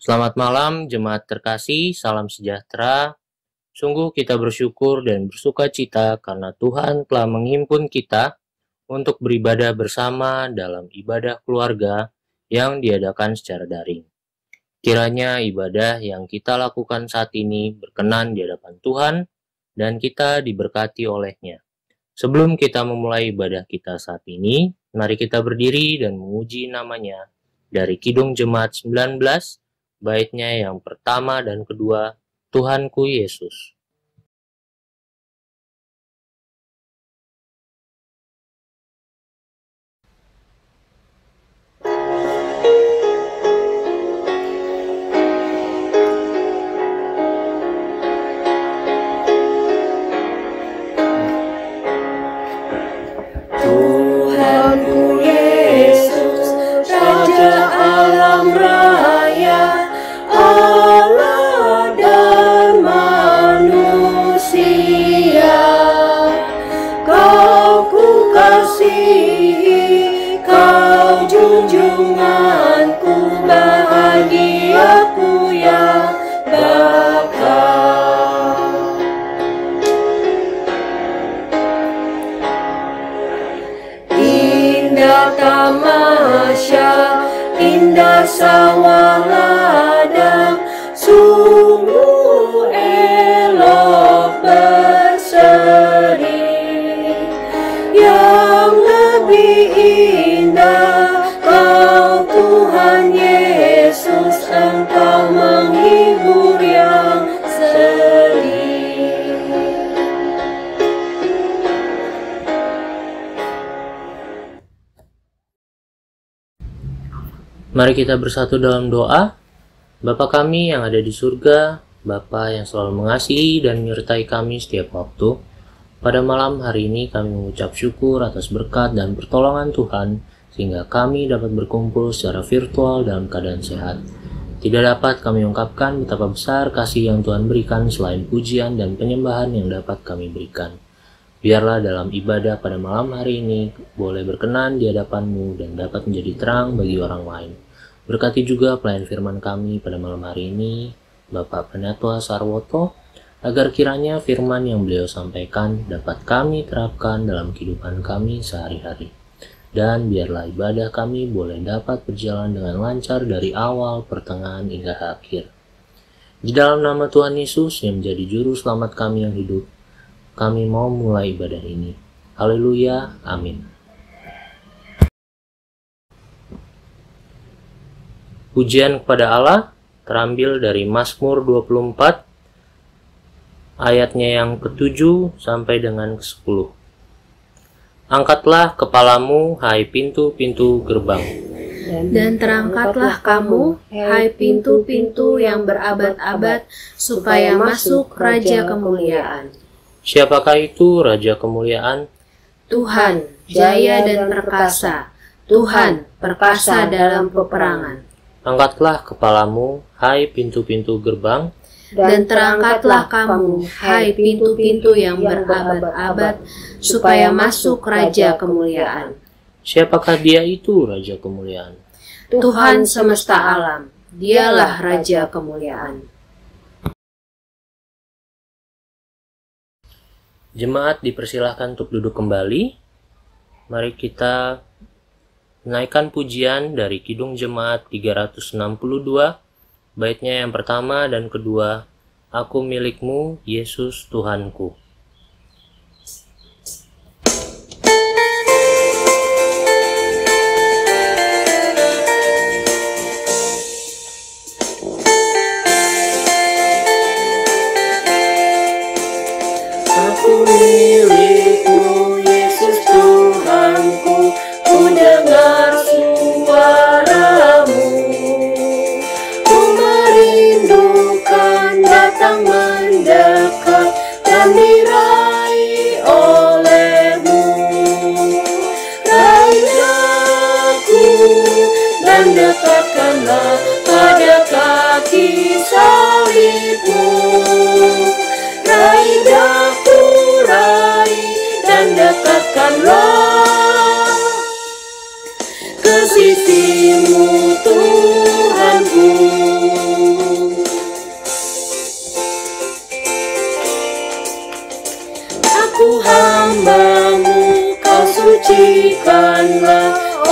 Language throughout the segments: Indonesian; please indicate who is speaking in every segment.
Speaker 1: Selamat malam, jemaat terkasih, salam sejahtera. Sungguh kita bersyukur dan bersuka cita karena Tuhan telah menghimpun kita untuk beribadah bersama dalam ibadah keluarga yang diadakan secara daring. Kiranya ibadah yang kita lakukan saat ini berkenan di hadapan Tuhan dan kita diberkati olehnya. Sebelum kita memulai ibadah kita saat ini, mari kita berdiri dan memuji namanya dari Kidung Jemaat 19, baitnya yang pertama dan kedua, Tuhanku Yesus.
Speaker 2: Tuhanku Yesus, Raja alam raya, Allah dan manusia. Kau ku kasihi, Kau junjunganku, bahagiaku yang bakal. Indah tamasya, indah sawah ladang, sungguh elok berseri. Yang lebih indah, Kau Tuhan Yesus, Engkau menghibur yang sedih.
Speaker 1: Mari kita bersatu dalam doa. Bapa kami yang ada di surga, Bapa yang selalu mengasihi dan menyertai kami setiap waktu, pada malam hari ini kami mengucap syukur atas berkat dan pertolongan Tuhan, sehingga kami dapat berkumpul secara virtual dalam keadaan sehat. Tidak dapat kami ungkapkan betapa besar kasih yang Tuhan berikan selain pujian dan penyembahan yang dapat kami berikan. Biarlah dalam ibadah pada malam hari ini boleh berkenan di hadapan-Mu dan dapat menjadi terang bagi orang lain. Berkati juga pelayan firman kami pada malam hari ini, Bapak Pendeta Sarwoto, agar kiranya firman yang beliau sampaikan dapat kami terapkan dalam kehidupan kami sehari-hari. Dan biarlah ibadah kami boleh dapat berjalan dengan lancar dari awal, pertengahan, hingga akhir. Di dalam nama Tuhan Yesus yang menjadi juru selamat kami yang hidup, kami mau mulai ibadah ini. Haleluya, amin. Pujian kepada Allah terambil dari Mazmur 24, ayatnya yang ke-7 sampai dengan ke-10. Angkatlah kepalamu, hai pintu-pintu gerbang.
Speaker 2: Dan terangkatlah kamu, hai pintu-pintu yang berabad-abad, supaya masuk Raja Kemuliaan.
Speaker 1: Siapakah itu Raja Kemuliaan?
Speaker 2: Tuhan, jaya dan perkasa. Tuhan, perkasa dalam peperangan.
Speaker 1: Angkatlah kepalamu, hai pintu-pintu gerbang.
Speaker 2: Dan terangkatlah kamu, hai pintu-pintu yang berabad-abad, supaya masuk Raja Kemuliaan.
Speaker 1: Siapakah dia itu Raja Kemuliaan?
Speaker 2: Tuhan semesta alam, dialah Raja Kemuliaan.
Speaker 1: Jemaat dipersilahkan untuk duduk kembali. Mari kita menaikkan pujian dari Kidung Jemaat 362, baitnya yang pertama dan kedua, Aku milikmu, Yesus Tuhanku.
Speaker 2: Aku milikmu, Yesus Tuhanku, ku dengar suaramu. Ku merindukan datang mendekat dan diraih olehmu. Raih aku dan dekatkanlah pada kaki salibmu. Raih aku, raih dan dekatkanlah ke sisimu Tuhanku.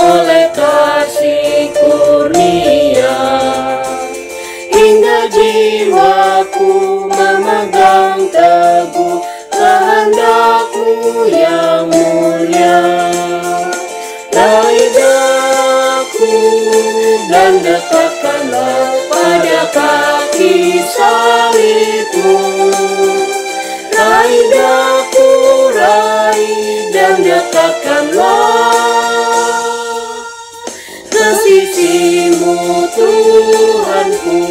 Speaker 2: oleh kasih kurnia, hingga jiwaku memegang teguh kehendak-Mu yang mulia. Raih daku dan dekatkanlah pada kaki salib-Mu. Raih daku, raih dan dekatkanlah ke sisi-Mu Tuhanku.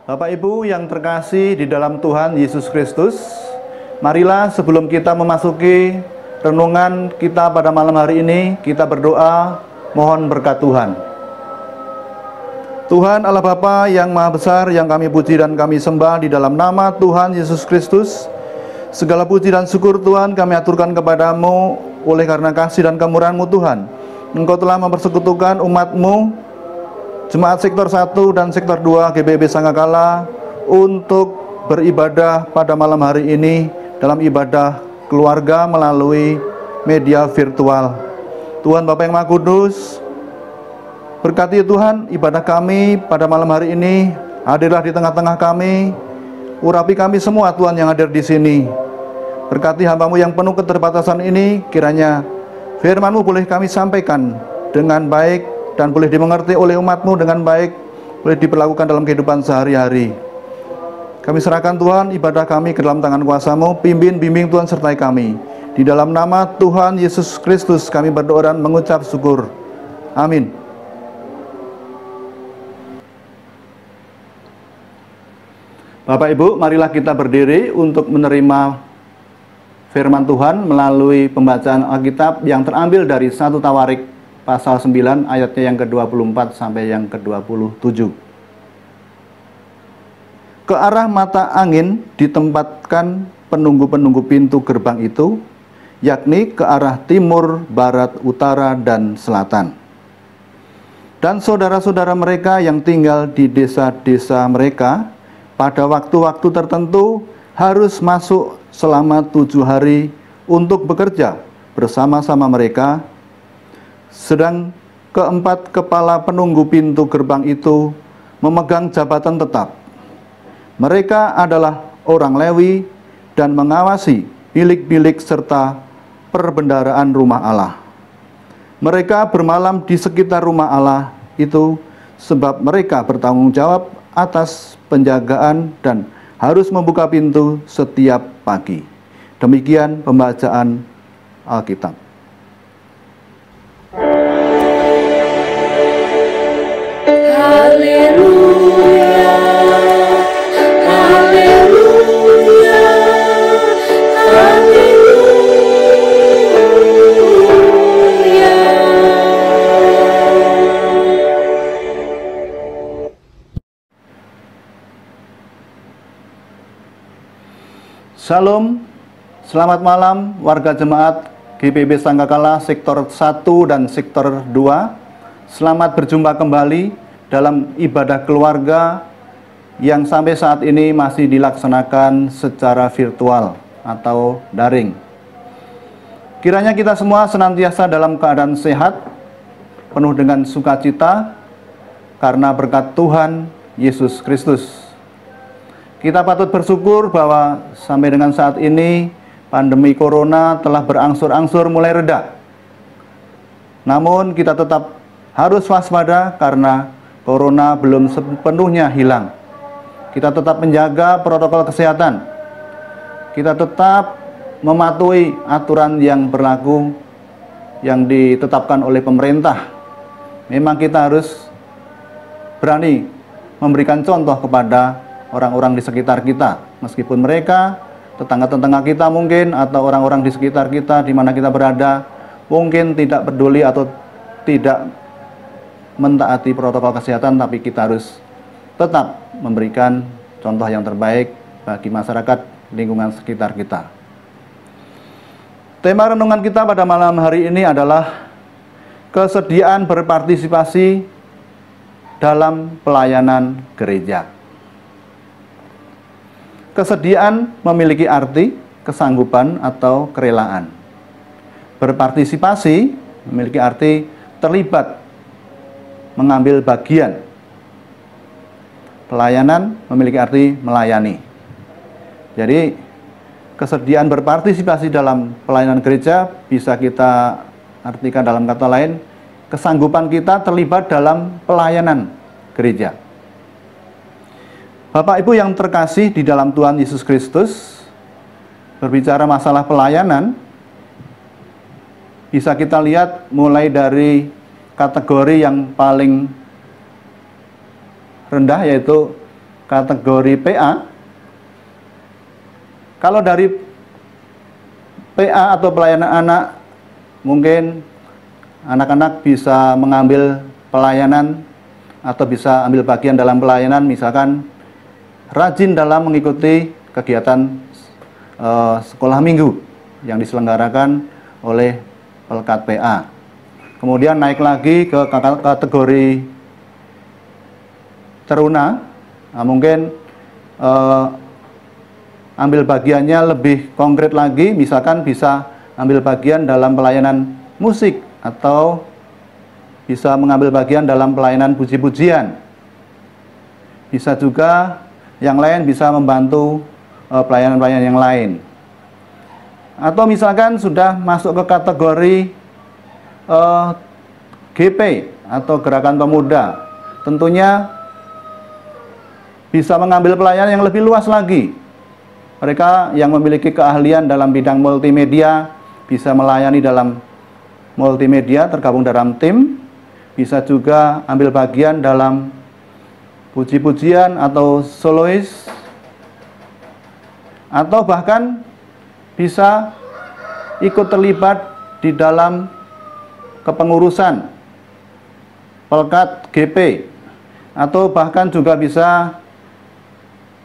Speaker 3: Bapak Ibu yang terkasih di dalam Tuhan Yesus Kristus, marilah sebelum kita memasuki renungan kita pada malam hari ini, kita berdoa mohon berkat Tuhan. Tuhan Allah Bapa yang Maha Besar, yang kami puji dan kami sembah di dalam nama Tuhan Yesus Kristus, segala puji dan syukur Tuhan kami aturkan kepadamu oleh karena kasih dan kemurahan-Mu Tuhan. Engkau telah mempersekutukan umat-Mu, Jemaat Sektor 1 dan Sektor 2 GBB Sanggakala untuk beribadah pada malam hari ini dalam ibadah keluarga melalui media virtual. Tuhan Bapa yang Maha Kudus, berkati Tuhan ibadah kami pada malam hari ini, hadirlah di tengah-tengah kami, urapi kami semua Tuhan yang hadir di sini. Berkati hamba-Mu yang penuh keterbatasan ini, kiranya firman-Mu boleh kami sampaikan dengan baik dan boleh dimengerti oleh umat-Mu dengan baik, boleh diperlakukan dalam kehidupan sehari-hari. Kami serahkan Tuhan ibadah kami ke dalam tangan kuasa-Mu, pimpin, bimbing Tuhan sertai kami. Di dalam nama Tuhan Yesus Kristus kami berdoa dan mengucap syukur. Amin. Bapak Ibu, marilah kita berdiri untuk menerima firman Tuhan melalui pembacaan Alkitab yang terambil dari 1 Tawarik pasal 9 ayatnya yang ke-24 sampai yang ke-27. Ke arah mata angin ditempatkan penunggu-penunggu pintu gerbang itu, yakni ke arah timur, barat, utara, dan selatan. Dan saudara-saudara mereka yang tinggal di desa-desa mereka pada waktu-waktu tertentu harus masuk selama 7 hari untuk bekerja bersama-sama mereka. Sedang keempat kepala penunggu pintu gerbang itu memegang jabatan tetap. Mereka adalah orang Lewi dan mengawasi bilik-bilik serta perbendaharaan rumah Allah. Mereka bermalam di sekitar rumah Allah itu sebab mereka bertanggung jawab atas penjagaan dan harus membuka pintu setiap pagi. Demikian pembacaan Alkitab.
Speaker 2: Haleluya, haleluya, haleluya.
Speaker 3: Shalom, selamat malam warga jemaat GBB Sanggakala Sektor 1 dan Sektor 2. Selamat berjumpa kembali dalam ibadah keluarga yang sampai saat ini masih dilaksanakan secara virtual atau daring. Kiranya kita semua senantiasa dalam keadaan sehat, penuh dengan sukacita, karena berkat Tuhan Yesus Kristus. Kita patut bersyukur bahwa sampai dengan saat ini pandemi corona telah berangsur-angsur mulai reda. Namun kita tetap harus waspada karena corona belum sepenuhnya hilang. Kita tetap menjaga protokol kesehatan. Kita tetap mematuhi aturan yang berlaku yang ditetapkan oleh pemerintah. Memang kita harus berani memberikan contoh kepada orang-orang di sekitar kita, meskipun mereka tetangga-tetangga kita mungkin atau orang-orang di sekitar kita di mana kita berada mungkin tidak peduli atau tidak mentaati protokol kesehatan, tapi kita harus tetap memberikan contoh yang terbaik bagi masyarakat lingkungan sekitar kita. Tema renungan kita pada malam hari ini adalah kesediaan berpartisipasi dalam pelayanan gereja. Kesediaan memiliki arti kesanggupan atau kerelaan. Berpartisipasi memiliki arti terlibat, mengambil bagian. Pelayanan memiliki arti melayani. Jadi kesediaan berpartisipasi dalam pelayanan gereja bisa kita artikan dalam kata lain, kesanggupan kita terlibat dalam pelayanan gereja. Bapak Ibu yang terkasih di dalam Tuhan Yesus Kristus, berbicara masalah pelayanan, bisa kita lihat mulai dari kategori yang paling rendah, yaitu kategori PA. Kalau dari PA atau pelayanan anak, mungkin anak-anak bisa mengambil pelayanan atau bisa ambil bagian dalam pelayanan, misalkan rajin dalam mengikuti kegiatan sekolah minggu yang diselenggarakan oleh Pelkat PA. Kemudian naik lagi ke kategori teruna, mungkin ambil bagiannya lebih konkret lagi, misalkan bisa ambil bagian dalam pelayanan musik atau bisa mengambil bagian dalam pelayanan puji-pujian. Bisa juga yang lain bisa membantu pelayanan-pelayanan yang lain. Atau misalkan sudah masuk ke kategori GP atau Gerakan Pemuda, tentunya bisa mengambil pelayanan yang lebih luas lagi. Mereka yang memiliki keahlian dalam bidang multimedia bisa melayani dalam multimedia, tergabung dalam tim. Bisa juga ambil bagian dalam puji-pujian atau solois. Atau bahkan bisa ikut terlibat di dalam kepengurusan Pelkat GP. Atau bahkan juga bisa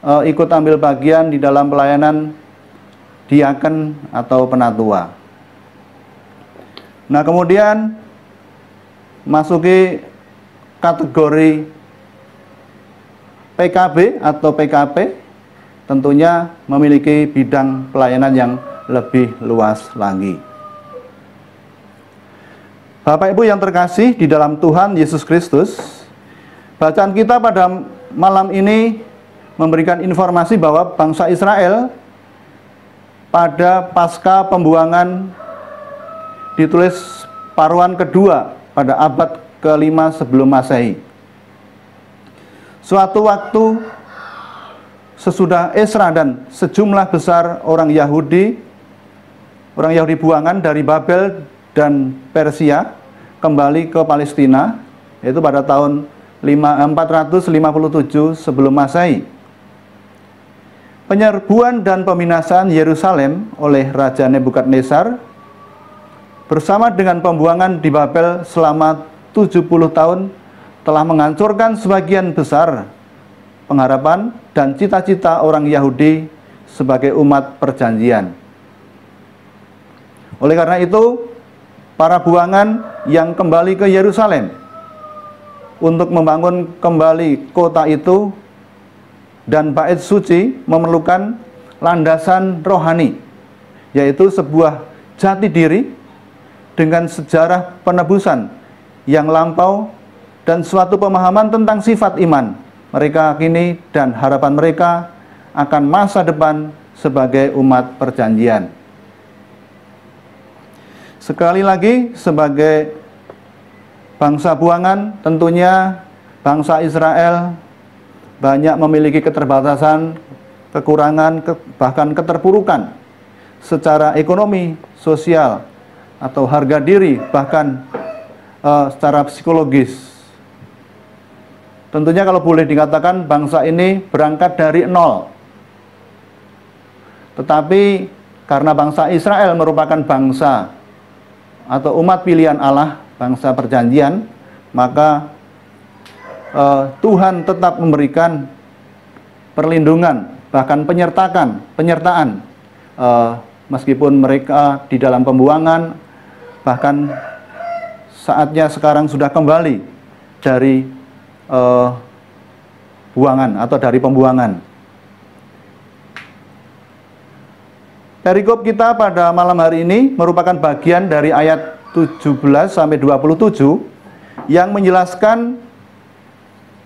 Speaker 3: ikut ambil bagian di dalam pelayanan diaken atau penatua. Nah, kemudian masuki kategori PKB atau PKP, tentunya memiliki bidang pelayanan yang lebih luas lagi. Bapak Ibu yang terkasih di dalam Tuhan Yesus Kristus, bacaan kita pada malam ini memberikan informasi bahwa bangsa Israel pada pasca pembuangan ditulis paruan kedua pada abad ke-5 sebelum Masehi. Suatu waktu sesudah Esra dan sejumlah besar orang Yahudi buangan dari Babel dan Persia kembali ke Palestina, yaitu pada tahun 457 sebelum Masehi. Penyerbuan dan peminasaan Yerusalem oleh Raja Nebukadnezar bersama dengan pembuangan di Babel selama 70 tahun telah menghancurkan sebagian besar pengharapan dan cita-cita orang Yahudi sebagai umat perjanjian. Oleh karena itu, para buangan yang kembali ke Yerusalem untuk membangun kembali kota itu dan bait suci memerlukan landasan rohani, yaitu sebuah jati diri dengan sejarah penebusan yang lampau dan suatu pemahaman tentang sifat iman mereka kini dan harapan mereka akan masa depan sebagai umat perjanjian. Sekali lagi, sebagai bangsa buangan, tentunya bangsa Israel banyak memiliki keterbatasan, kekurangan, bahkan keterpurukan secara ekonomi, sosial, atau harga diri, bahkan secara psikologis. Tentunya kalau boleh dikatakan bangsa ini berangkat dari nol. Tetapi karena bangsa Israel merupakan bangsa atau umat pilihan Allah, bangsa perjanjian, maka Tuhan tetap memberikan perlindungan, bahkan penyertaan meskipun mereka di dalam pembuangan, bahkan saatnya sekarang sudah kembali dari buangan atau dari pembuangan. Perikop kita pada malam hari ini merupakan bagian dari ayat 17 sampai 27 yang menjelaskan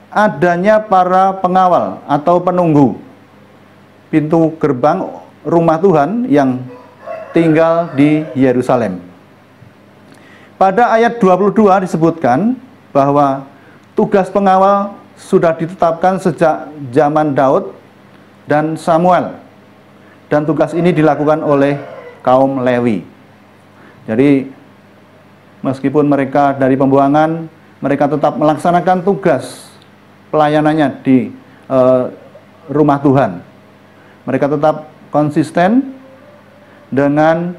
Speaker 3: adanya para pengawal atau penunggu pintu gerbang rumah Tuhan yang tinggal di Yerusalem. Pada ayat 22 disebutkan bahwa tugas pengawal sudah ditetapkan sejak zaman Daud dan Samuel. Dan tugas ini dilakukan oleh kaum Lewi. Jadi meskipun mereka dari pembuangan, mereka tetap melaksanakan tugas pelayanannya di rumah Tuhan. Mereka tetap konsisten dengan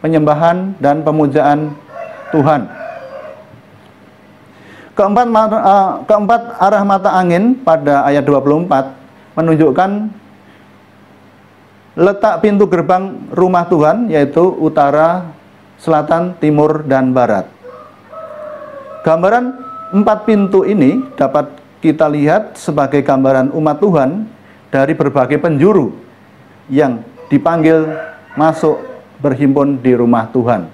Speaker 3: penyembahan dan pemujaan Tuhan. Keempat arah mata angin pada ayat 24 menunjukkan letak pintu gerbang rumah Tuhan, yaitu utara, selatan, timur, dan barat. Gambaran 4 pintu ini dapat kita lihat sebagai gambaran umat Tuhan dari berbagai penjuru yang dipanggil masuk berhimpun di rumah Tuhan.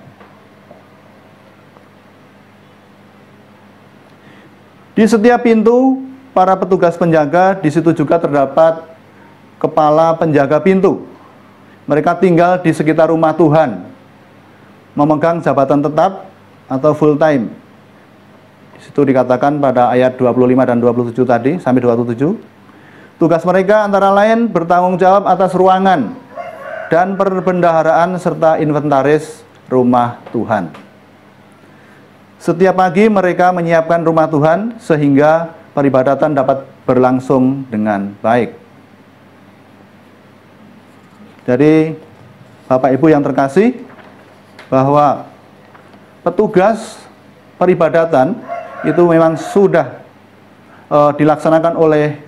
Speaker 3: Di setiap pintu, para petugas penjaga, di situ juga terdapat kepala penjaga pintu. Mereka tinggal di sekitar rumah Tuhan, memegang jabatan tetap atau full time. Di situ dikatakan pada ayat 25 dan 27 tadi sampai 27. Tugas mereka antara lain bertanggung jawab atas ruangan dan perbendaharaan serta inventaris rumah Tuhan. Setiap pagi mereka menyiapkan rumah Tuhan sehingga peribadatan dapat berlangsung dengan baik. Jadi Bapak Ibu yang terkasih, bahwa petugas peribadatan itu memang sudah dilaksanakan oleh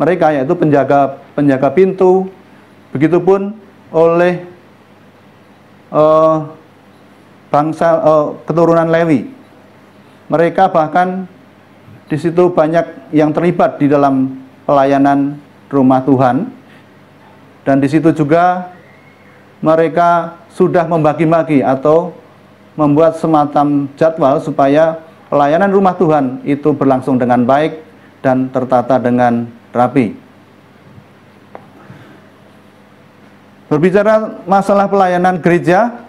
Speaker 3: mereka, yaitu penjaga pintu, begitupun oleh bangsa keturunan Lewi. Mereka bahkan di situ banyak yang terlibat di dalam pelayanan rumah Tuhan. Dan di situ juga mereka sudah membagi-bagi atau membuat semacam jadwal supaya pelayanan rumah Tuhan itu berlangsung dengan baik dan tertata dengan rapi. Berbicara masalah pelayanan gereja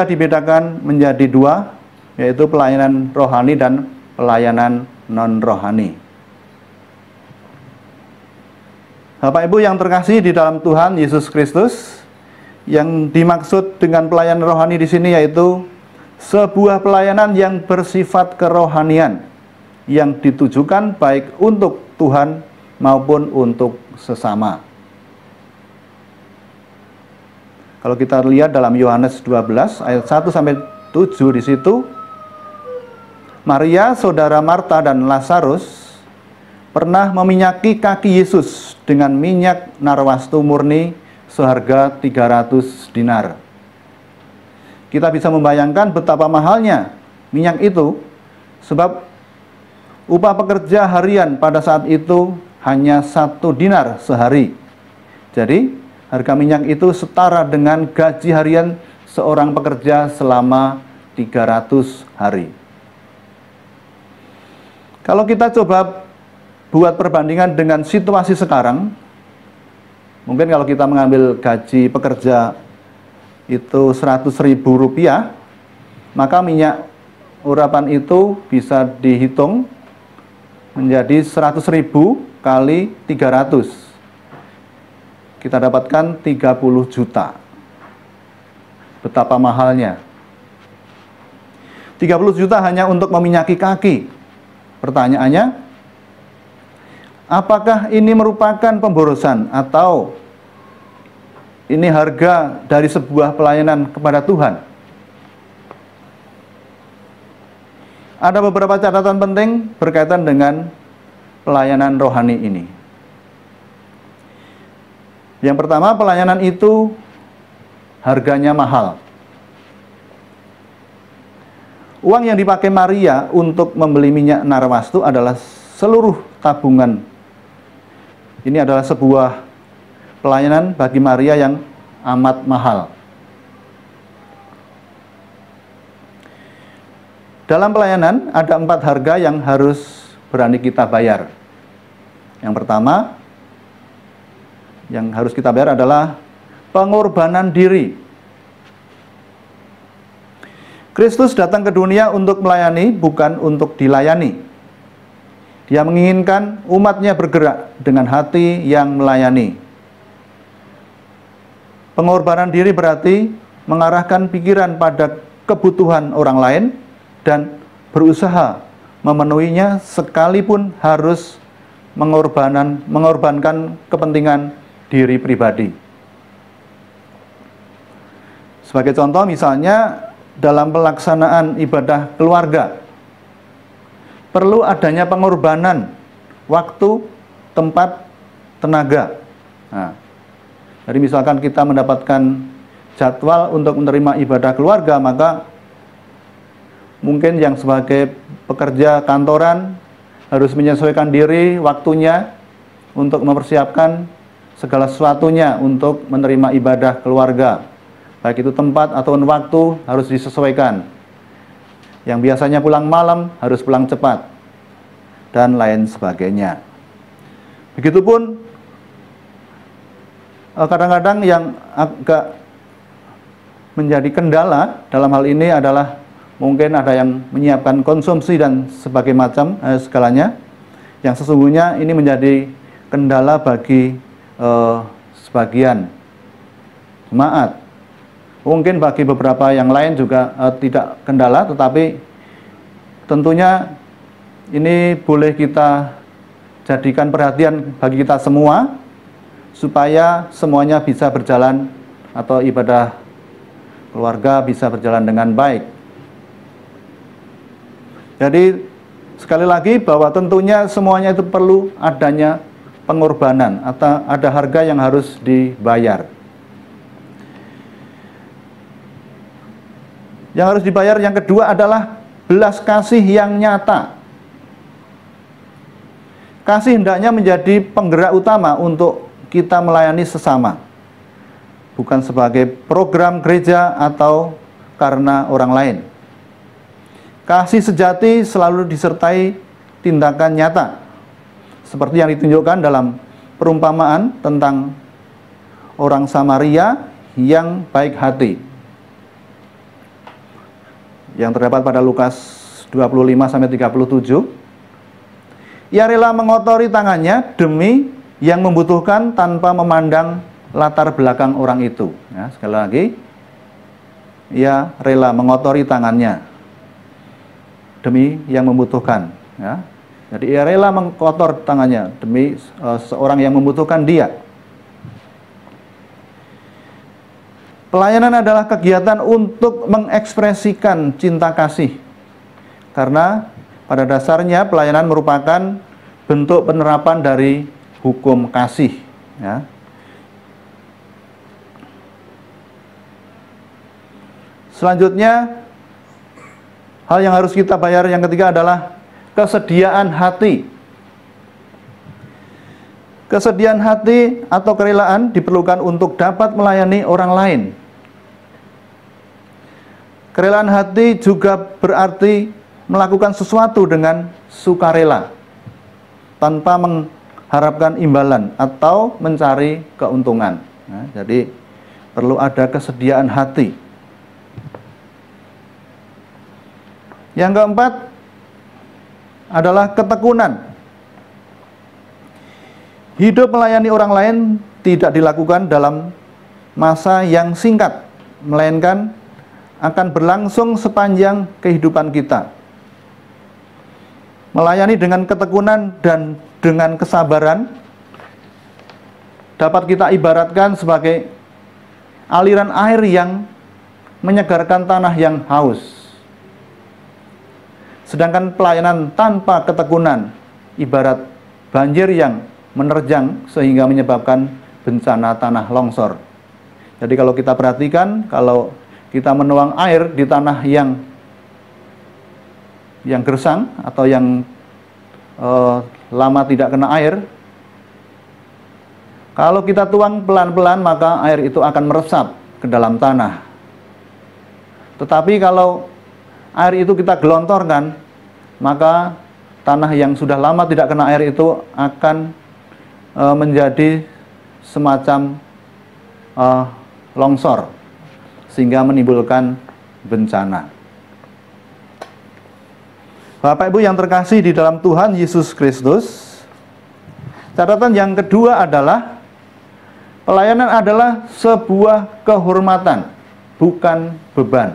Speaker 3: dibedakan menjadi 2, yaitu pelayanan rohani dan pelayanan non-rohani. Bapak Ibu yang terkasih di dalam Tuhan Yesus Kristus, yang dimaksud dengan pelayanan rohani di sini yaitu sebuah pelayanan yang bersifat kerohanian yang ditujukan baik untuk Tuhan maupun untuk sesama. Kalau kita lihat dalam Yohanes 12 ayat 1 sampai 7 di situ, Maria, saudara Marta dan Lazarus pernah meminyaki kaki Yesus dengan minyak narwastu murni seharga 300 dinar. Kita bisa membayangkan betapa mahalnya minyak itu, sebab upah pekerja harian pada saat itu hanya 1 dinar sehari. Jadi harga minyak itu setara dengan gaji harian seorang pekerja selama 300 hari. Kalau kita coba buat perbandingan dengan situasi sekarang, mungkin kalau kita mengambil gaji pekerja itu Rp100.000, maka minyak urapan itu bisa dihitung menjadi 100.000 kali 300. Kita dapatkan 30 juta. Betapa mahalnya. 30 juta hanya untuk meminyaki kaki. Pertanyaannya, apakah ini merupakan pemborosan atau ini harga dari sebuah pelayanan kepada Tuhan? Ada beberapa catatan penting berkaitan dengan pelayanan rohani ini. Yang pertama, pelayanan itu harganya mahal. Uang yang dipakai Maria untuk membeli minyak narwastu adalah seluruh tabungan. Ini adalah sebuah pelayanan bagi Maria yang amat mahal. Dalam pelayanan ada 4 harga yang harus berani kita bayar. Yang pertama yang harus kita bayar adalah pengorbanan diri. Kristus datang ke dunia untuk melayani, bukan untuk dilayani. Dia menginginkan umatnya bergerak dengan hati yang melayani. Pengorbanan diri berarti mengarahkan pikiran pada kebutuhan orang lain dan berusaha memenuhinya sekalipun harus mengorbankan kepentingan diri pribadi. Sebagai contoh misalnya dalam pelaksanaan ibadah keluarga perlu adanya pengorbanan waktu, tempat, tenaga. Nah, jadi misalkan kita mendapatkan jadwal untuk menerima ibadah keluarga, maka mungkin yang sebagai pekerja kantoran harus menyesuaikan diri waktunya untuk mempersiapkan segala sesuatunya untuk menerima ibadah keluarga. Baik itu tempat atau waktu harus disesuaikan. Yang biasanya pulang malam harus pulang cepat, dan lain sebagainya. Begitupun kadang-kadang yang agak menjadi kendala dalam hal ini adalah mungkin ada yang menyiapkan konsumsi dan sebagai macam segalanya, yang sesungguhnya ini menjadi kendala bagi sebagian jemaat. Mungkin bagi beberapa yang lain juga tidak kendala, tetapi tentunya ini boleh kita jadikan perhatian bagi kita semua, supaya semuanya bisa berjalan atau ibadah keluarga bisa berjalan dengan baik. Jadi sekali lagi bahwa tentunya semuanya itu perlu adanya pengorbanan atau ada harga yang harus dibayar. Yang harus dibayar yang kedua adalah belas kasih yang nyata. Kasih hendaknya menjadi penggerak utama untuk kita melayani sesama, bukan sebagai program gereja atau karena orang lain. Kasih sejati selalu disertai tindakan nyata, seperti yang ditunjukkan dalam perumpamaan tentang orang Samaria yang baik hati, yang terdapat pada Lukas 25-37. Ia rela mengotori tangannya demi yang membutuhkan tanpa memandang latar belakang orang itu. Ya, sekali lagi, ia rela mengotori tangannya demi yang membutuhkan. Ya. Jadi ia rela mengotor tangannya demi seorang yang membutuhkan dia. Pelayanan adalah kegiatan untuk mengekspresikan cinta kasih, karena pada dasarnya pelayanan merupakan bentuk penerapan dari hukum kasih. Ya. Selanjutnya, hal yang harus kita bayar yang ketiga adalah kesediaan hati. Kesediaan hati atau kerelaan diperlukan untuk dapat melayani orang lain. Kerelaan hati juga berarti melakukan sesuatu dengan sukarela, tanpa mengharapkan imbalan atau mencari keuntungan. Nah, jadi perlu ada kesediaan hati. Yang keempat adalah ketekunan. Hidup melayani orang lain tidak dilakukan dalam masa yang singkat, melainkan akan berlangsung sepanjang kehidupan kita. Melayani dengan ketekunan dan dengan kesabaran dapat kita ibaratkan sebagai aliran air yang menyegarkan tanah yang haus. Sedangkan pelayanan tanpa ketekunan ibarat banjir yang menerjang sehingga menyebabkan bencana tanah longsor. Jadi kalau kita perhatikan, kalau kita menuang air di tanah yang yang gersang atau yang lama tidak kena air, kalau kita tuang pelan-pelan maka air itu akan meresap ke dalam tanah. Tetapi kalau air itu kita gelontorkan, maka tanah yang sudah lama tidak kena air itu akan menjadi semacam longsor, sehingga menimbulkan bencana. Bapak Ibu yang terkasih di dalam Tuhan Yesus Kristus, catatan yang kedua adalah pelayanan adalah sebuah kehormatan, bukan beban.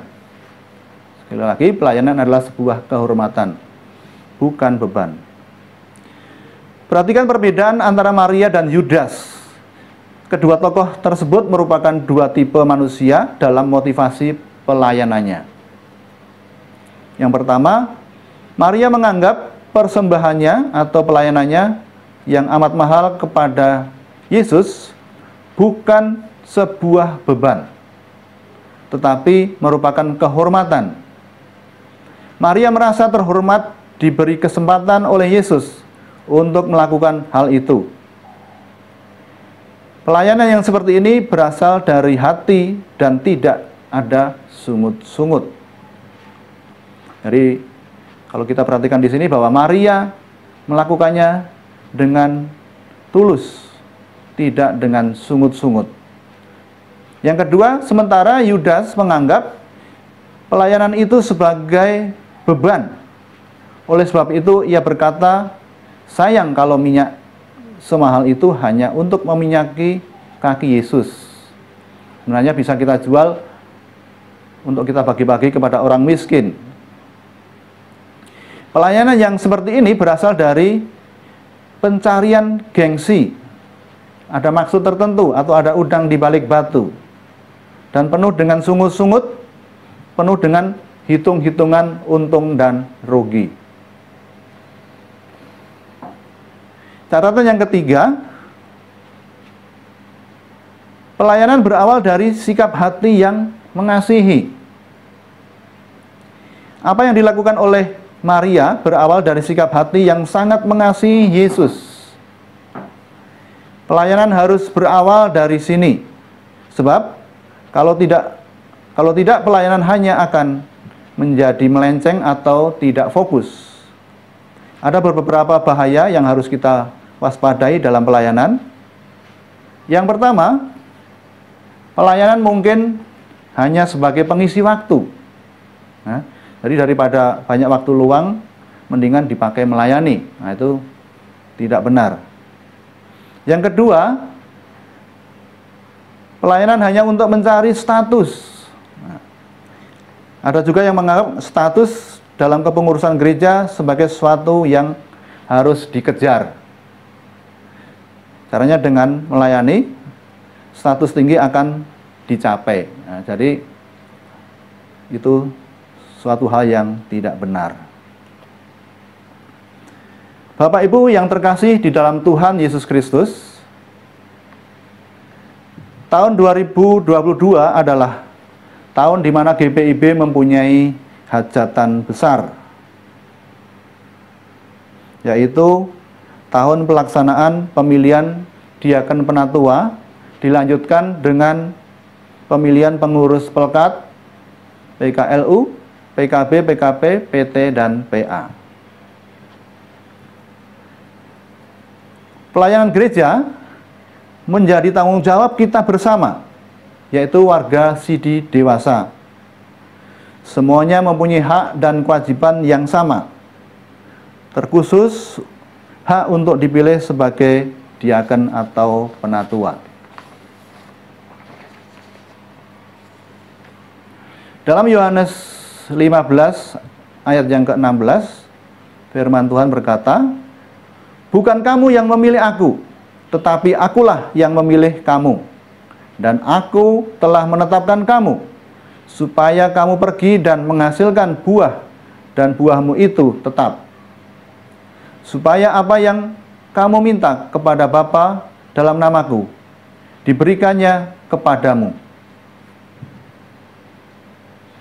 Speaker 3: Sekali lagi, pelayanan adalah sebuah kehormatan, bukan beban. Perhatikan perbedaan antara Maria dan Yudas. Kedua tokoh tersebut merupakan dua tipe manusia dalam motivasi pelayanannya. Yang pertama, Maria menganggap persembahannya atau pelayanannya yang amat mahal kepada Yesus bukan sebuah beban, tetapi merupakan kehormatan. Maria merasa terhormat diberi kesempatan oleh Yesus untuk melakukan hal itu. Pelayanan yang seperti ini berasal dari hati dan tidak ada sungut-sungut. Jadi kalau kita perhatikan di sini bahwa Maria melakukannya dengan tulus, tidak dengan sungut-sungut. Yang kedua, sementara Yudas menganggap pelayanan itu sebagai beban. Oleh sebab itu ia berkata, sayang kalau minyak semahal itu hanya untuk meminyaki kaki Yesus. Sebenarnya bisa kita jual untuk kita bagi-bagi kepada orang miskin. Pelayanan yang seperti ini berasal dari pencarian gengsi. Ada maksud tertentu atau ada udang di balik batu. Dan penuh dengan sungut-sungut, penuh dengan hitung-hitungan untung dan rugi. Catatan yang ketiga, pelayanan berawal dari sikap hati yang mengasihi. Apa yang dilakukan oleh Maria berawal dari sikap hati yang sangat mengasihi Yesus. Pelayanan harus berawal dari sini. Sebab kalau tidak pelayanan hanya akan menjadi melenceng atau tidak fokus. Ada beberapa bahaya yang harus kita waspadai dalam pelayanan. Yang pertama, pelayanan mungkin hanya sebagai pengisi waktu. Jadi daripada banyak waktu luang, mendingan dipakai melayani. Nah, itu tidak benar. Yang kedua, pelayanan hanya untuk mencari status. Ada juga yang menganggap status dalam kepengurusan gereja sebagai sesuatu yang harus dikejar. Caranya dengan melayani, status tinggi akan dicapai. Nah, jadi itu suatu hal yang tidak benar. Bapak Ibu yang terkasih di dalam Tuhan Yesus Kristus, tahun 2022 adalah tahun di mana GPIB mempunyai hajatan besar, yaitu tahun pelaksanaan pemilihan diaken penatua, dilanjutkan dengan pemilihan pengurus pelkat, PKLU, PKB, PKP, PT, dan PA. Pelayanan gereja menjadi tanggung jawab kita bersama, yaitu warga sidi dewasa. Semuanya mempunyai hak dan kewajiban yang sama, terkhusus hak untuk dipilih sebagai diaken atau penatua. Dalam Yohanes 15 ayat yang ke-16, firman Tuhan berkata, bukan kamu yang memilih aku, tetapi akulah yang memilih kamu. Dan aku telah menetapkan kamu, supaya kamu pergi dan menghasilkan buah, dan buahmu itu tetap. Supaya apa yang kamu minta kepada Bapa dalam namaku, diberikannya kepadamu.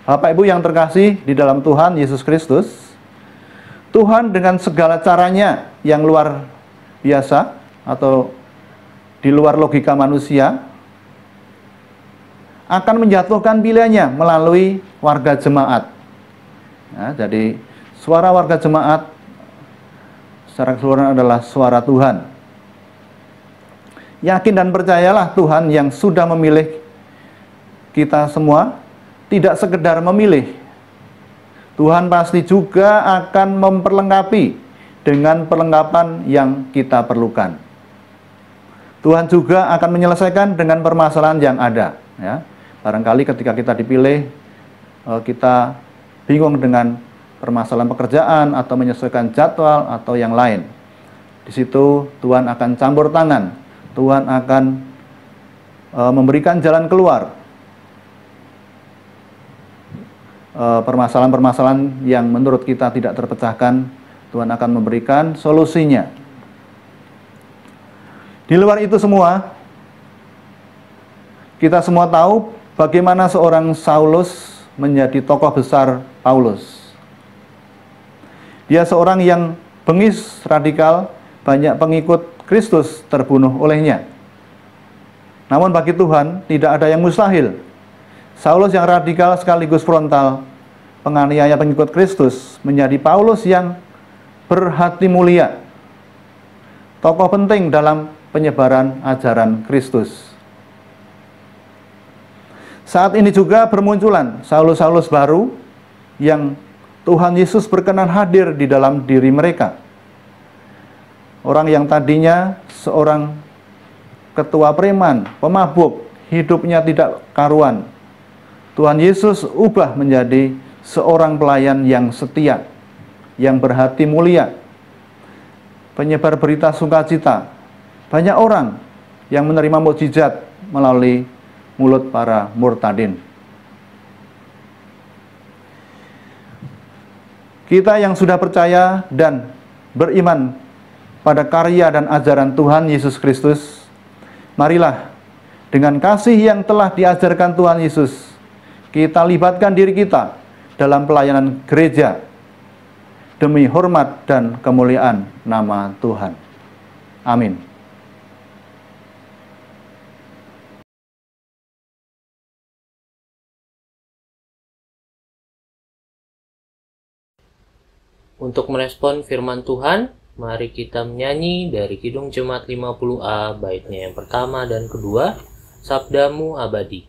Speaker 3: Bapak Ibu yang terkasih di dalam Tuhan Yesus Kristus, Tuhan dengan segala caranya yang luar biasa atau di luar logika manusia akan menjatuhkan pilihannya melalui warga jemaat. Ya, jadi suara warga jemaat secara keseluruhan adalah suara Tuhan. Yakin dan percayalah Tuhan yang sudah memilih kita semua tidak sekedar memilih. Tuhan pasti juga akan memperlengkapi dengan perlengkapan yang kita perlukan. Tuhan juga akan menyelesaikan dengan permasalahan yang ada. Ya. Barangkali ketika kita dipilih, kita bingung dengan permasalahan pekerjaan atau menyesuaikan jadwal atau yang lain. Di situ Tuhan akan campur tangan. Tuhan akan memberikan jalan keluar. Permasalahan-permasalahan yang menurut kita tidak terpecahkan, Tuhan akan memberikan solusinya. Di luar itu semua, kita semua tahu bagaimana seorang Saulus menjadi tokoh besar Paulus. Dia seorang yang bengis, radikal, banyak pengikut Kristus terbunuh olehnya. Namun bagi Tuhan tidak ada yang mustahil. Saulus yang radikal sekaligus frontal, penganiaya pengikut Kristus, menjadi Paulus yang berhati mulia, tokoh penting dalam penyebaran ajaran Kristus. Saat ini juga bermunculan Saulus-Saulus baru yang Tuhan Yesus berkenan hadir di dalam diri mereka. Orang yang tadinya seorang ketua preman, pemabuk, hidupnya tidak karuan, Tuhan Yesus ubah menjadi seorang pelayan yang setia, yang berhati mulia, penyebar berita sukacita. Banyak orang yang menerima mukjizat melalui mulut para murtadin. Kita yang sudah percaya dan beriman pada karya dan ajaran Tuhan Yesus Kristus, marilah dengan kasih yang telah diajarkan Tuhan Yesus, kita libatkan diri kita dalam pelayanan gereja demi hormat dan kemuliaan nama Tuhan. Amin.
Speaker 1: Untuk merespon firman Tuhan, mari kita menyanyi dari Kidung Jemaat 50A, baitnya yang pertama dan kedua, Sabdamu Abadi.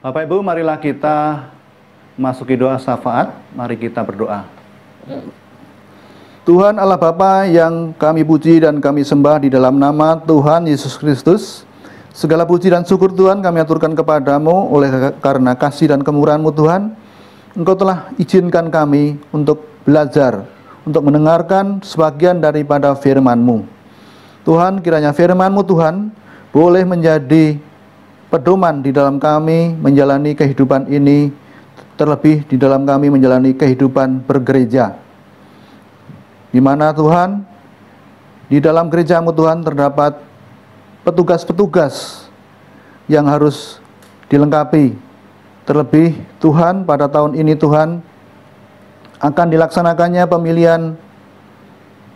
Speaker 3: Bapak Ibu, marilah kita masuki doa syafaat. Mari kita berdoa. Tuhan Allah Bapa yang kami puji dan kami sembah di dalam nama Tuhan Yesus Kristus, segala puji dan syukur Tuhan kami aturkan kepadamu oleh karena kasih dan kemurahan-Mu Tuhan. Engkau telah izinkan kami untuk belajar, untuk mendengarkan sebagian daripada firman-Mu. Tuhan, kiranya firman-Mu Tuhan boleh menjadi pedoman di dalam kami menjalani kehidupan ini, terlebih di dalam kami menjalani kehidupan bergereja, di mana Tuhan, di dalam gereja-Mu Tuhan terdapat petugas-petugas yang harus dilengkapi Terlebih Tuhan, pada tahun ini Tuhan akan dilaksanakannya pemilihan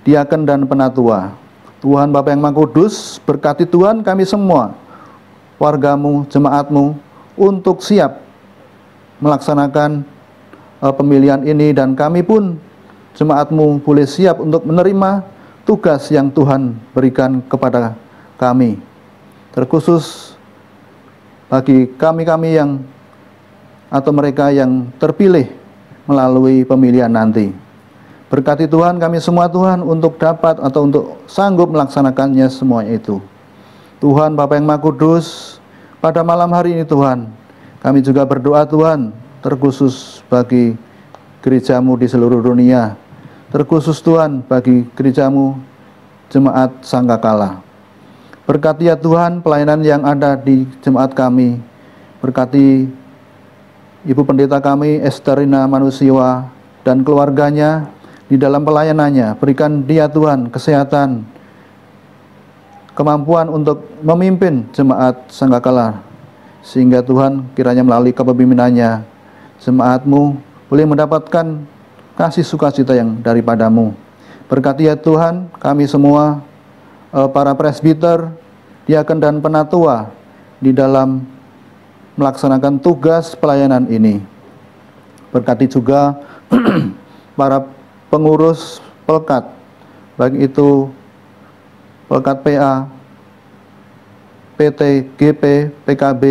Speaker 3: diaken dan penatua. Tuhan Bapa yang Maha Kudus, berkati Tuhan kami semua, warga-Mu, jemaat-Mu, untuk siap melaksanakan pemilihan ini, dan kami pun jemaat-Mu boleh siap untuk menerima tugas yang Tuhan berikan kepada kami, terkhusus bagi kami-kami yang atau mereka yang terpilih melalui pemilihan nanti. Berkati Tuhan kami semua Tuhan untuk dapat atau untuk sanggup melaksanakannya semuanya itu. Tuhan Bapa yang Maha Kudus, pada malam hari ini Tuhan, kami juga berdoa Tuhan, terkhusus bagi gereja-Mu di seluruh dunia, terkhusus Tuhan bagi gereja-Mu Jemaat Sangkakala. Berkati ya Tuhan pelayanan yang ada di jemaat kami. Berkati Ibu Pendeta kami Esterina Manusiwa dan keluarganya di dalam pelayanannya. Berikan dia Tuhan kesehatan, kemampuan untuk memimpin jemaat Sangkakala, sehingga Tuhan kiranya melalui kepemimpinannya jemaat-Mu boleh mendapatkan kasih sukacita yang daripada-Mu. Berkati ya Tuhan kami semua, para presbiter, diaken dan penatua di dalam melaksanakan tugas pelayanan ini. Berkati juga para pengurus pelkat, baik itu pelkat PA, PT, GP, PKB,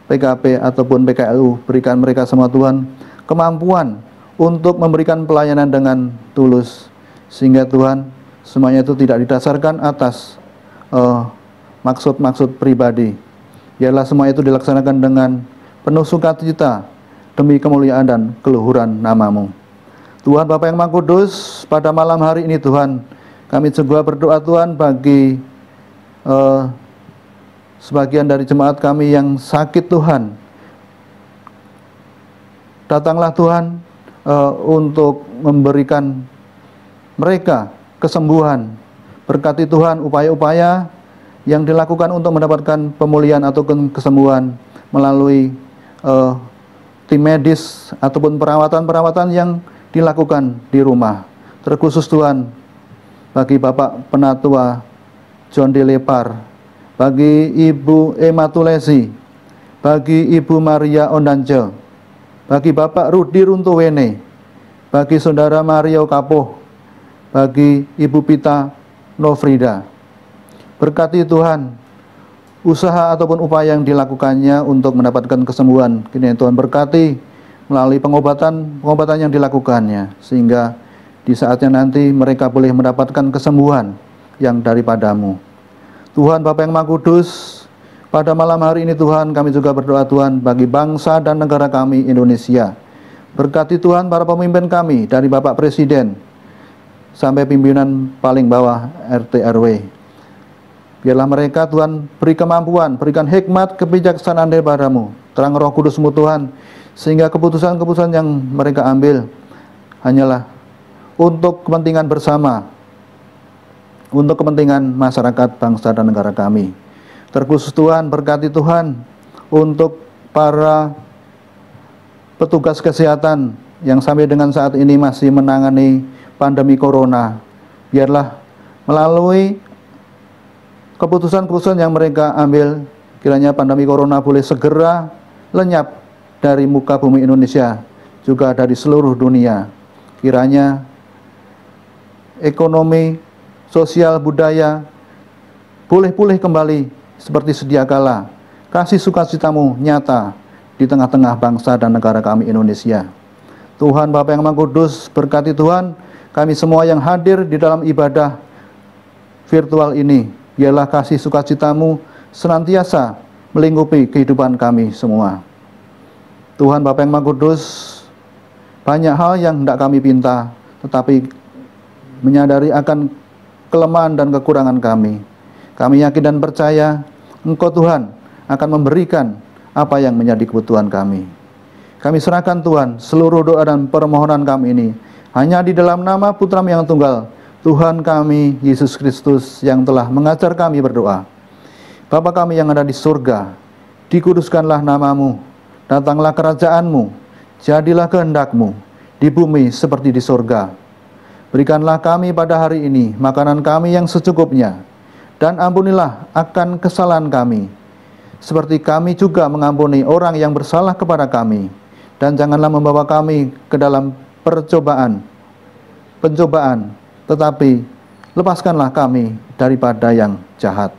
Speaker 3: PKP ataupun PKLU. Berikan mereka semua Tuhan kemampuan untuk memberikan pelayanan dengan tulus, sehingga Tuhan semuanya itu tidak didasarkan atas maksud-maksud pribadi. Biarlah semua itu dilaksanakan dengan penuh sukacita demi kemuliaan dan keluhuran nama-Mu. Tuhan Bapa yang Maha Kudus, pada malam hari ini Tuhan, kami juga berdoa Tuhan bagi sebagian dari jemaat kami yang sakit Tuhan. Datanglah Tuhan untuk memberikan mereka kesembuhan. Berkati Tuhan upaya-upaya yang dilakukan untuk mendapatkan pemulihan atau kesembuhan melalui tim medis ataupun perawatan-perawatan yang dilakukan di rumah. Terkhusus Tuhan bagi Bapak Penatua John D. Lepar, bagi Ibu Emma Tulesi, bagi Ibu Maria Ondance, bagi Bapak Rudi Runtuwene, bagi Saudara Mario Kapoh, bagi Ibu Pita Nofrida. Berkati Tuhan usaha ataupun upaya yang dilakukannya untuk mendapatkan kesembuhan. Kini Tuhan berkati melalui pengobatan yang dilakukannya, sehingga di saatnya nanti mereka boleh mendapatkan kesembuhan yang daripada-Mu. Tuhan Bapa yang Maha Kudus, pada malam hari ini Tuhan kami juga berdoa Tuhan bagi bangsa dan negara kami Indonesia. Berkati Tuhan para pemimpin kami, dari Bapak Presiden sampai pimpinan paling bawah RT RW. Biarlah mereka Tuhan beri kemampuan, berikan hikmat, kebijaksanaan daripada-Mu, terang Roh Kudus-Mu Tuhan, sehingga keputusan-keputusan yang mereka ambil hanyalah untuk kepentingan bersama, untuk kepentingan masyarakat, bangsa dan negara kami. Terkhusus Tuhan, berkati Tuhan untuk para petugas kesehatan yang sampai dengan saat ini masih menangani pandemi corona. Biarlah melalui keputusan-keputusan yang mereka ambil, kiranya pandemi corona boleh segera lenyap dari muka bumi Indonesia, juga dari seluruh dunia. Kiranya ekonomi, sosial, budaya boleh pulih kembali seperti sedia kala. Kasih sukacita-Mu nyata di tengah-tengah bangsa dan negara kami Indonesia. Tuhan Bapa yang Maha Kudus, berkati Tuhan kami semua yang hadir di dalam ibadah virtual ini. Biarlah kasih sukacita-Mu senantiasa melingkupi kehidupan kami semua. Tuhan Bapa yang Maha Kudus, banyak hal yang tidak kami pinta, tetapi menyadari akan kelemahan dan kekurangan kami. Kami yakin dan percaya Engkau Tuhan akan memberikan apa yang menjadi kebutuhan kami. Kami serahkan Tuhan seluruh doa dan permohonan kami ini hanya di dalam nama Putra-Mu yang tunggal, Tuhan kami Yesus Kristus, yang telah mengajar kami berdoa. Bapa kami yang ada di surga, dikuduskanlah nama-Mu, Datanglah kerajaan-Mu, jadilah kehendak-Mu di bumi seperti di surga. Berikanlah kami pada hari ini makanan kami yang secukupnya, dan ampunilah akan kesalahan kami, seperti kami juga mengampuni orang yang bersalah kepada kami. Dan janganlah membawa kami ke dalam pencobaan, tetapi lepaskanlah kami daripada yang jahat.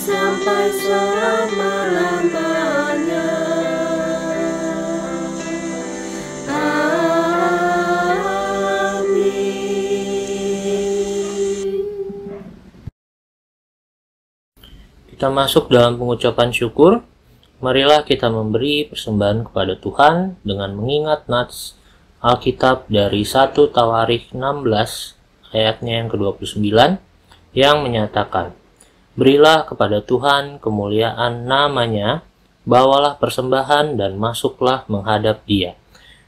Speaker 2: Sampai selama-lamanya. Amin.
Speaker 1: Kita masuk dalam pengucapan syukur. Marilah kita memberi persembahan kepada Tuhan dengan mengingat nats Alkitab dari 1 Tawarikh 16 ayatnya yang ke-29 yang menyatakan, "Berilah kepada Tuhan kemuliaan namanya, bawalah persembahan dan masuklah menghadap Dia.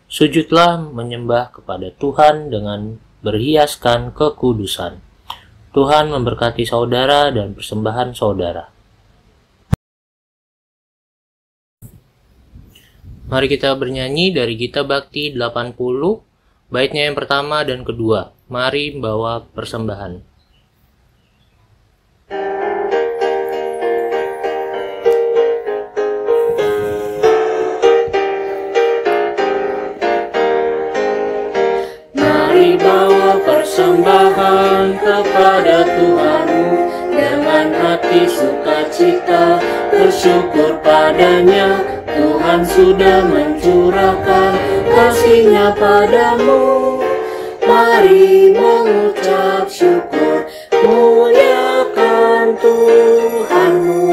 Speaker 1: Sujudlah menyembah kepada Tuhan dengan berhiaskan kekudusan." Tuhan memberkati saudara dan persembahan saudara. Mari kita bernyanyi dari Gita Bakti 80, baitnya yang pertama dan kedua. Mari bawa persembahan.
Speaker 2: Mari bawa persembahan kepada Tuhanmu dengan hati sukacita, bersyukur padanya. Tuhan sudah mencurahkan kasih-Nya padamu. Mari mengucap syukur, muliakan Tuhanmu.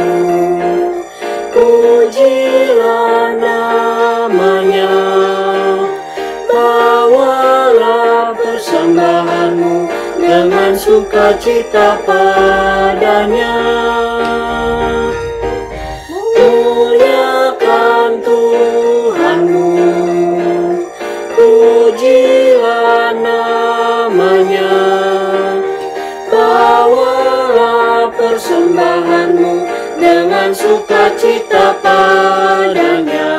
Speaker 2: Pujilah namanya, bawalah persembahanmu dengan sukacita padanya. Muliakan Tuhanmu, pujilah namanya, bawalah persembahanmu dengan sukacita padanya.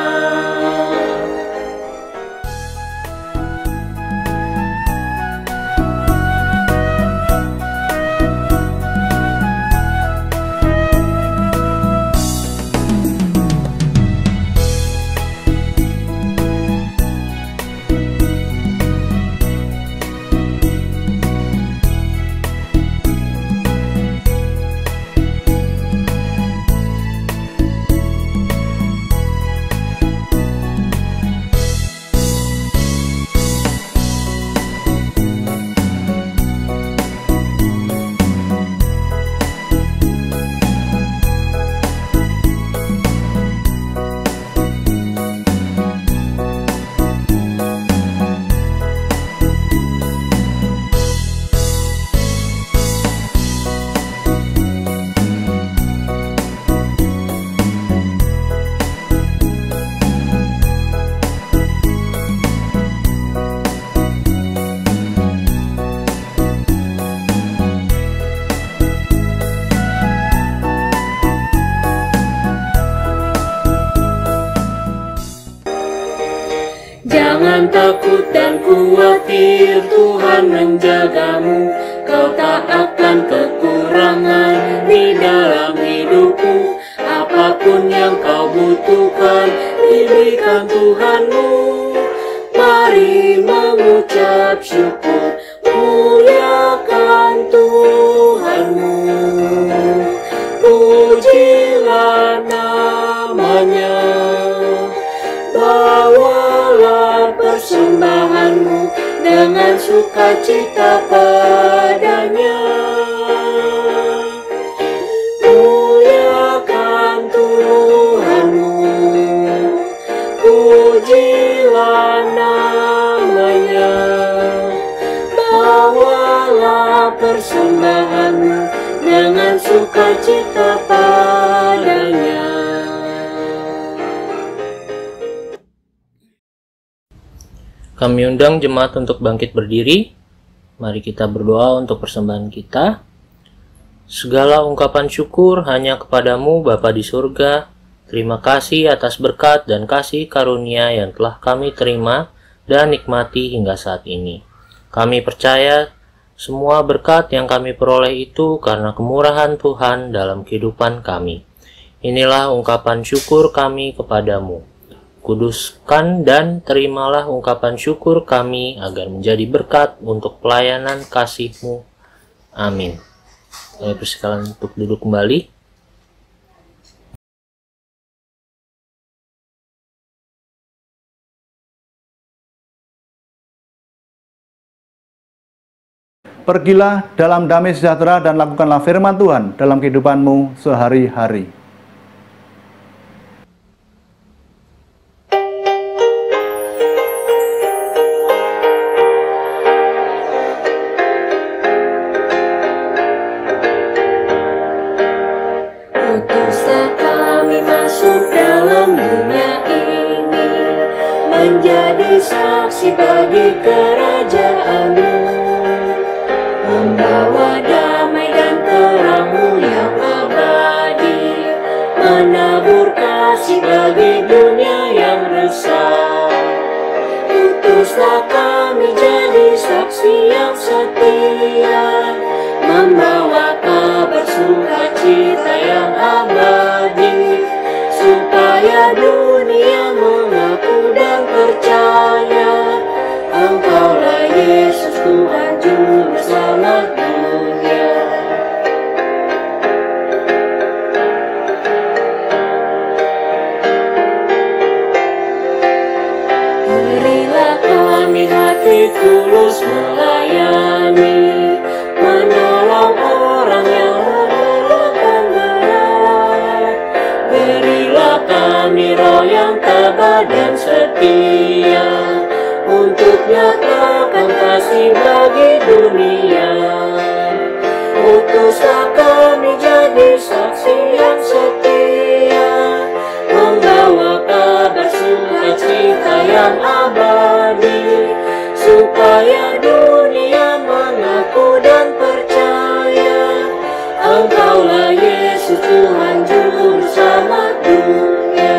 Speaker 2: Jangan takut dan khawatir, Tuhan menjagamu. Kau tak akan kekurangan di dalam hidupmu. Apapun yang kau butuhkan, diberikan Tuhanmu. Mari mengucap syukur, muliakan Tuhanmu. Pujilah namanya, bawalah persembahanmu dengan sukacita padanya. Muliakan Tuhanmu, pujilah namanya, bawalah persembahan sukacita padanya.
Speaker 1: Kami undang jemaat untuk bangkit berdiri. Mari kita berdoa untuk persembahan kita. Segala ungkapan syukur hanya kepadamu Bapa di surga. Terima kasih atas berkat dan kasih karunia yang telah kami terima dan nikmati hingga saat ini. Kami percaya semua berkat yang kami peroleh itu karena kemurahan Tuhan dalam kehidupan kami. Inilah ungkapan syukur kami kepadamu. Kuduskan dan terimalah ungkapan syukur kami agar menjadi berkat untuk pelayanan kasih-Mu. Amin. Kami persilakan untuk duduk kembali.
Speaker 3: Pergilah dalam damai sejahtera dan lakukanlah firman Tuhan dalam kehidupanmu sehari-hari.
Speaker 2: Utuslah kami masuk dalam dunia ini, menjadi saksi bagi kerajaan-Mu, membawa damai dan terang-Mu yang abadi, menabur kasih bagi dunia yang resah. Utuslah kami jadi saksi yang setia, membawa kabar sukacita yang abadi, supaya dunia mengaku dan percaya Engkaulah Yesus Tuhan Juru Selamat dunia. Berilah kami hati tulus melayani, menolong orang yang merelakan berat. Berilah kami roh yang tabah dan setia, untuk nyatakan kasih bagi dunia. Utuslah kami jadi saksi yang setia, membawa kabar sukacita yang abadi, supaya dunia mengaku dan percaya Engkaulah Yesus Tuhan Juru Selamat dunia.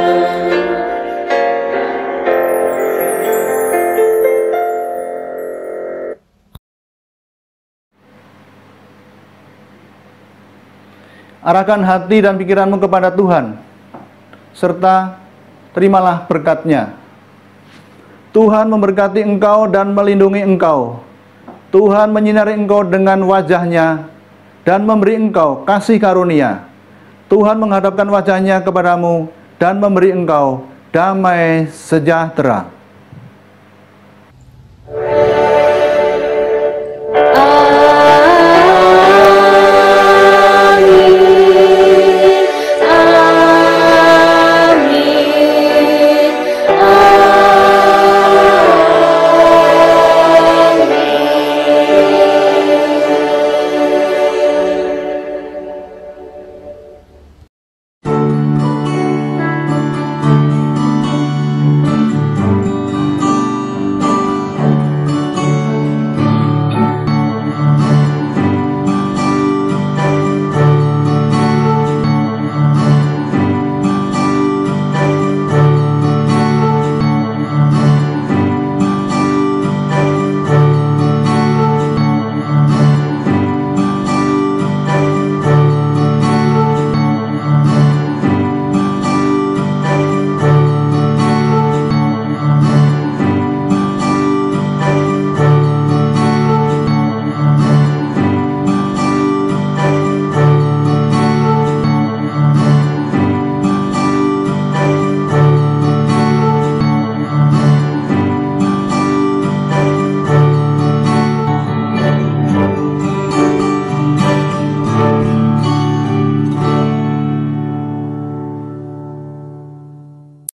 Speaker 3: Arahkan hati dan pikiranmu kepada Tuhan, serta terimalah berkat-Nya. Tuhan memberkati engkau dan melindungi engkau. Tuhan menyinari engkau dengan wajah-Nya dan memberi engkau kasih karunia. Tuhan menghadapkan wajah-Nya kepadamu dan memberi engkau damai sejahtera.